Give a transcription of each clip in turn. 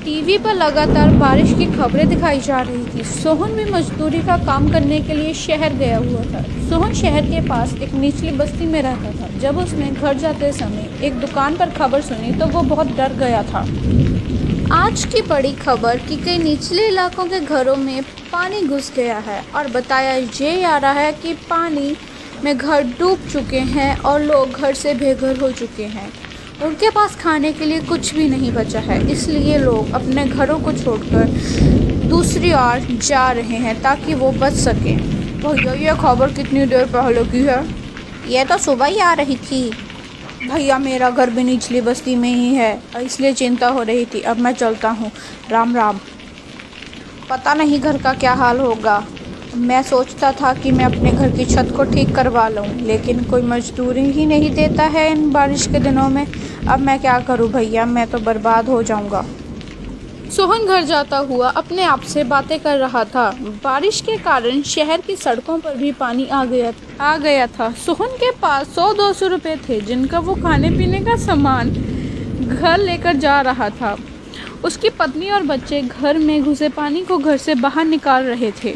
TV पर लगातार बारिश की खबरें दिखाई जा रही थी। सोहन भी मजदूरी का काम करने के लिए शहर गया हुआ था। सोहन शहर के पास एक निचली बस्ती में रहता था। जब उसने घर जाते समय एक दुकान पर खबर सुनी तो वो बहुत डर गया था। आज की बड़ी खबर कि कई निचले इलाकों के घरों में पानी घुस गया है और बताया ये जा रहा है कि पानी में घर डूब चुके हैं और लोग घर से बेघर हो चुके हैं। उनके पास खाने के लिए कुछ भी नहीं बचा है, इसलिए लोग अपने घरों को छोड़कर दूसरी ओर जा रहे हैं ताकि वो बच सकें। भैया ये खबर कितनी देर पहले की है? ये तो सुबह ही आ रही थी। भैया मेरा घर भी निचली बस्ती में ही है, इसलिए चिंता हो रही थी। अब मैं चलता हूँ। राम राम। पता नहीं घर का क्या हाल होगा। मैं सोचता था कि मैं अपने घर की छत को ठीक करवा लूं, लेकिन कोई मजदूरी ही नहीं देता है इन बारिश के दिनों में। अब मैं क्या करूं भैया, मैं तो बर्बाद हो जाऊंगा। सोहन घर जाता हुआ अपने आप से बातें कर रहा था। बारिश के कारण शहर की सड़कों पर भी पानी आ गया था। सोहन के पास 100-200 रुपये थे, जिनका वो खाने पीने का सामान घर लेकर जा रहा था। उसकी पत्नी और बच्चे घर में घुसे पानी को घर से बाहर निकाल रहे थे।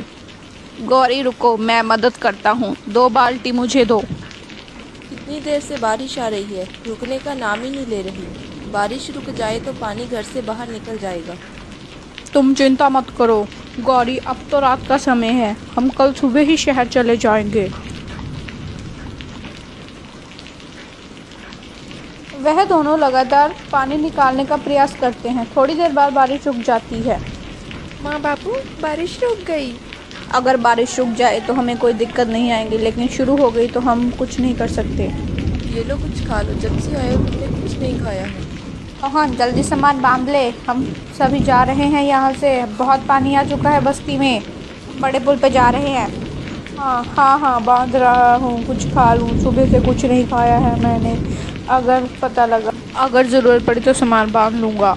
गौरी रुको, मैं मदद करता हूँ। 2 बाल्टी मुझे दो। कितनी देर से बारिश आ रही है, रुकने का नाम ही नहीं ले रही। बारिश रुक जाए तो पानी घर से बाहर निकल जाएगा। तुम चिंता मत करो गौरी, अब तो रात का समय है। हम कल सुबह ही शहर चले जाएंगे। वह दोनों लगातार पानी निकालने का प्रयास करते हैं। थोड़ी देर बाद बारिश रुक जाती है। माँ बापू, बारिश रुक गई। अगर बारिश रुक जाए तो हमें कोई दिक्कत नहीं आएगी, लेकिन शुरू हो गई तो हम कुछ नहीं कर सकते। ये लो कुछ खा लो, जब से आए हो तुमने कुछ नहीं खाया है। हाँ, जल्दी सामान बांध ले, हम सभी जा रहे हैं यहाँ से। बहुत पानी आ चुका है बस्ती में। बड़े पुल पे जा रहे हैं। हाँ, बांध रहा हूँ। कुछ खा लूँ, सुबह से कुछ नहीं खाया है मैंने। अगर ज़रूरत पड़ी तो सामान बांध लूँगा।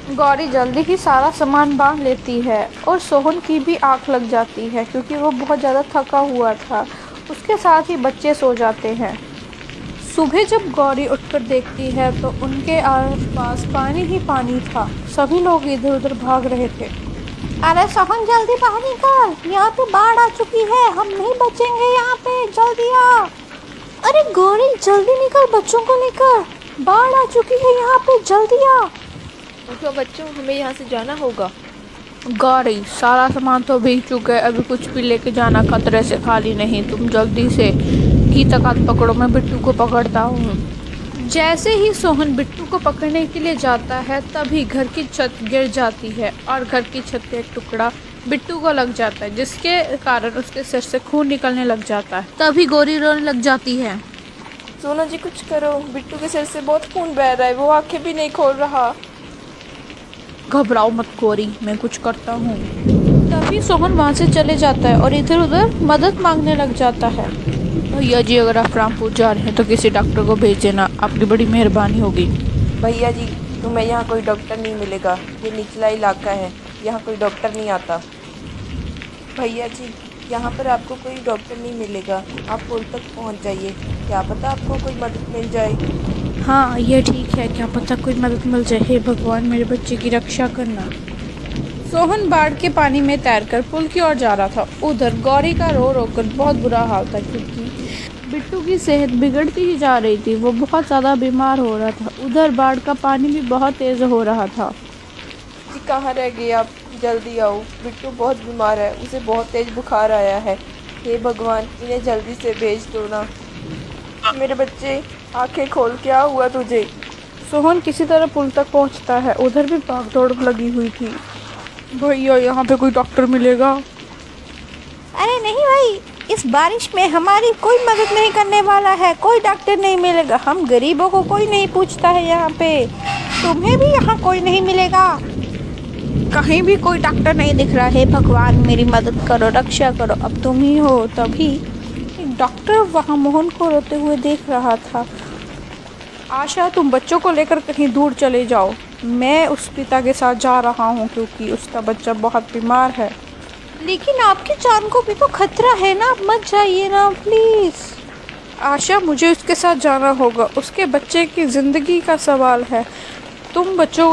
गौरी जल्दी ही सारा सामान बांध लेती है और सोहन की भी आँख लग जाती है, क्योंकि वो बहुत ज़्यादा थका हुआ था। उसके साथ ही बच्चे सो जाते हैं। सुबह जब गौरी उठकर देखती है तो उनके आसपास पानी ही पानी था। सभी लोग इधर उधर भाग रहे थे। अरे सोहन जल्दी बाहर निकल, यहाँ पे बाढ़ आ चुकी है, हम नहीं बचेंगे यहाँ पे, जल्दी आ। अरे गौरी जल्दी निकल, बच्चों को लेकर, बाढ़ आ चुकी है यहाँ पे, जल्दी आ। उठो बच्चों, हमें यहाँ से जाना होगा। गौरी सारा सामान तो भीग चुका है, अभी कुछ भी लेके जाना खतरे से खाली नहीं। तुम जल्दी से गीता का पकड़ो, मैं बिट्टू को पकड़ता हूँ। जैसे ही सोहन बिट्टू को पकड़ने के लिए जाता है तभी घर की छत गिर जाती है और घर की छत का एक टुकड़ा बिट्टू को लग जाता है, जिसके कारण उसके सिर से खून निकलने लग जाता है। तभी गौरी रोने लग जाती है। सोना जी कुछ करो, बिट्टू के सिर से बहुत खून बह रहा है, वो आंखें भी नहीं खोल रहा। घबराओ मत गौरी, मैं कुछ करता हूँ। तभी सोहन वहाँ से चले जाता है और इधर उधर मदद मांगने लग जाता है। भैया जी, अगर आप रामपुर जा रहे हैं तो किसी डॉक्टर को भेज देना, आपकी बड़ी मेहरबानी होगी। भैया जी, तुम्हें यहाँ कोई डॉक्टर नहीं मिलेगा, ये निचला इलाका है, यहाँ कोई डॉक्टर नहीं आता। भैया जी, यहाँ पर आपको कोई डॉक्टर नहीं मिलेगा, आप पुल तक पहुँच जाइए, क्या पता आपको कोई मदद मिल जाए। हाँ, ये ठीक है, क्या पता कोई मदद मिल जाए। हे भगवान, मेरे बच्चे की रक्षा करना। सोहन बाढ़ के पानी में तैरकर पुल की ओर जा रहा था। उधर गौरी का रो रो कर बहुत बुरा हाल था, क्योंकि बिट्टू की सेहत बिगड़ती ही जा रही थी। वो बहुत ज़्यादा बीमार हो रहा था। उधर बाढ़ का पानी भी बहुत तेज़ हो रहा था। जी कहाँ रह गए आप, जल्दी आओ, बिट्टू बहुत बीमार है, उसे बहुत तेज़ बुखार आया है। हे भगवान, इन्हें जल्दी से भेज दो ना। मेरे बच्चे, आंखें खोल, क्या हुआ तुझे? सोहन किसी तरह पुल तक पहुंचता है। उधर भी भागदौड़ लगी हुई थी। भैया, यहाँ पे कोई डॉक्टर मिलेगा? अरे नहीं भाई, इस बारिश में हमारी कोई मदद नहीं करने वाला है, कोई डॉक्टर नहीं मिलेगा। हम गरीबों को कोई नहीं पूछता है यहाँ पे। तुम्हें भी यहाँ कोई नहीं मिलेगा। कहीं भी कोई डॉक्टर नहीं दिख रहा है। भगवान, मेरी मदद करो, रक्षा करो, अब तुम ही हो। तभी एक डॉक्टर वहाँ मोहन को रोते हुए देख रहा था। आशा, तुम बच्चों को लेकर कहीं दूर चले जाओ, मैं उस पिता के साथ जा रहा हूँ, क्योंकि उसका बच्चा बहुत बीमार है। लेकिन आपकी जान को भी तो खतरा है ना, आप मत जाइए ना प्लीज़। आशा, मुझे उसके साथ जाना होगा, उसके बच्चे की ज़िंदगी का सवाल है। तुम बच्चों